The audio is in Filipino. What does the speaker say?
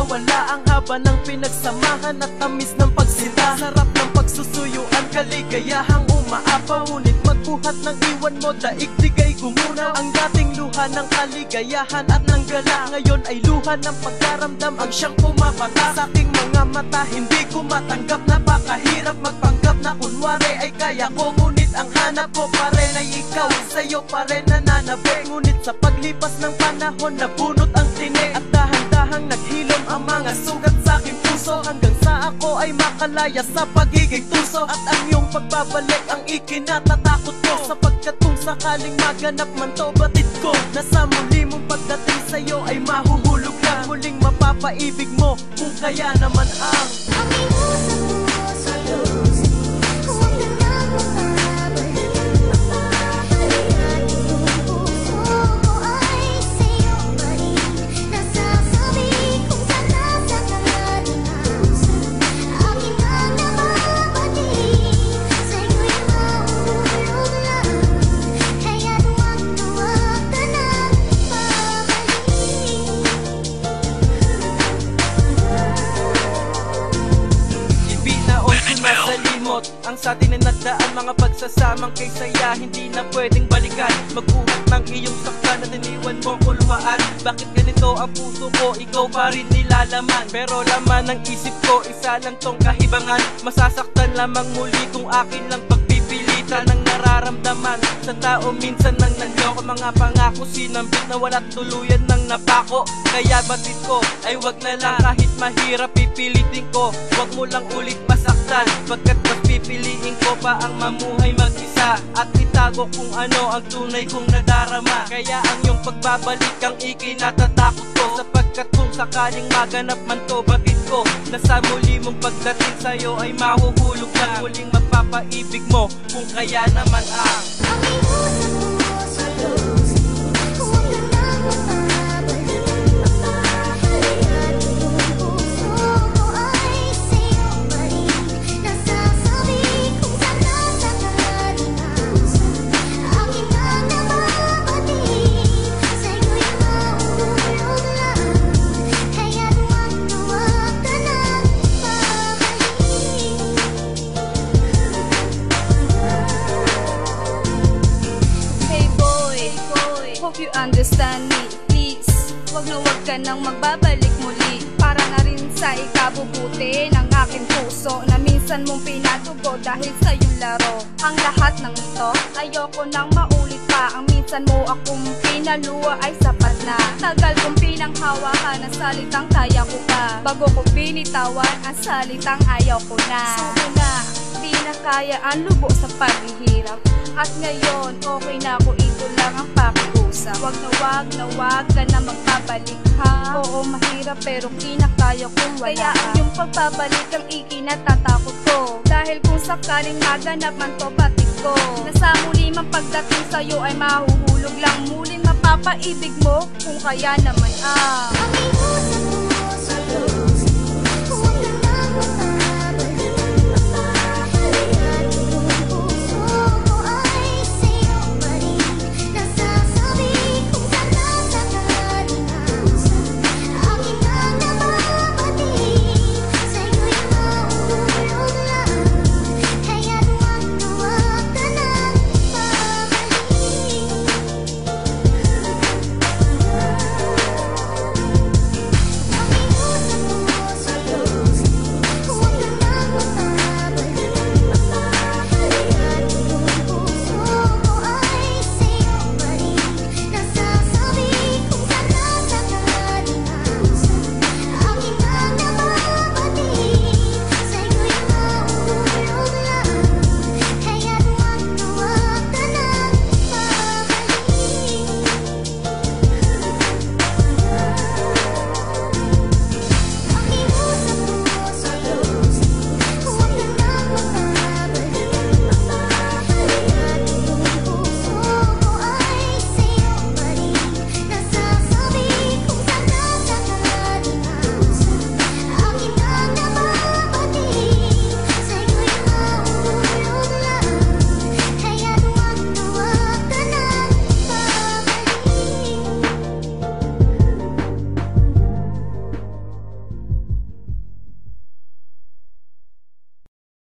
nawala ang haba ng pinagsamahan at tamis ng pagsinta. Sarap ng pagsusuyuan, kaligayahang umaapaw, ngunit magbuhat ng iwan mo, daigdig ay gumunaw. Ang dating luha ng kaligayahan at ng gala, ngayon ay luha ng pagkaramdam ang siyang pumapata sa aking mga mata. Hindi ko matanggap, napakahirap magpanggap na kunwari ay kaya ko, ngunit ang hanap ko pa rin ay ikaw. Sa'yo pa rin nananabik, ngunit sa paglipas ng panahon nabunot ang tinik at dahan-dahang naghilom ang mga sugat sa aking puso, hanggang sa ako ay makalaya sa pagiging tuso. At ang iyong pagbabalik ang ikinatatakot ko, sapagkat kung sakaling maganap man to, batid ko na sa muli mong pagdating sa'yo ay mahuhulog lang. Muling mapapaibig mo, kung kaya naman ang aking puso sa lusi. Huwag ka nang mababalik. Ang puso ko ay sa'yo pa rin. Nasasabi kung saan sa kalalimasan. Aking ang nababatid, sa'yo'y mahulog lang. Kaya't huwag na huwag ka nang babalik. ibinaon ko na sa limot ang sa atin ay nagdaan, mga pagsasamang kay saya hindi na pwedeng balikan. Magbuhat ng iyong saktan at iniwan mo ko lumaan. Bakit ganito ang puso ko, ikaw pa rin nilalaman? Pero laman ng isip ko, isa lang tong kahibangan. Masasaktan lamang muli kung akin lang pagpipilitan ang nararamdaman sa tao minsan nang nanloko. Mga pangako sinambit na wala't tuluyan ng napako. Kaya batid ko ay wag na lang, kahit mahirap pipilitin ko. Wag mo lang ulit masaktan, pagkat mas pipiliin ko pa ang mamuhay mag-isa at itago kung ano ang tunay kong nadarama. Kaya ang iyong pagbabalik ang ikinatatakot ko, sapagkat kung sakaling maganap man to, batid ko na sa muli mong pagdating sa'yo ay mahuhulog lang. Muling mapapaibig mo, kung kaya naman ang Aking puso sa lusi. Huwag ka nang mababalik. Ang puso ko ay sa'yo pa rin. Nasasabi kung saan sa kalalimasan. Aking ang nababatid, sa'yo'y mahulog lang. Kaya't huwag na huwag ka nang babalik. Hey boy, hope you understand me. Please, wag na wag ka nang magbabalik muli. Para na rin sa ikabubuti ng aking puso na minsan mong pinatugo dahil sa iyong laro. Ang lahat ng ito, ayoko nang maulit pa. Ang minsan mo akong pinaluwa ay sapat na. Tagal kong pinanghawakan ang salitang kaya ko pa, bago ko binitawan ang salitang ayaw ko na. Suko na, di na kaya ang lubo sa paghihirap. At ngayon, okay na ako, ito lang ang pakiusap. Wag na wag ka na magpabalik ha. Oo, mahirap pero kinakaya kong wala. Kaya ang iyong pagbabalik ang ikinatatakot ko. Dahil kung sakaling maganap man to, batid ko na sa muli mang pagdating sa'yo ay mahuhulog lang. Muling mapapaibig mo, kung kaya naman Aking puso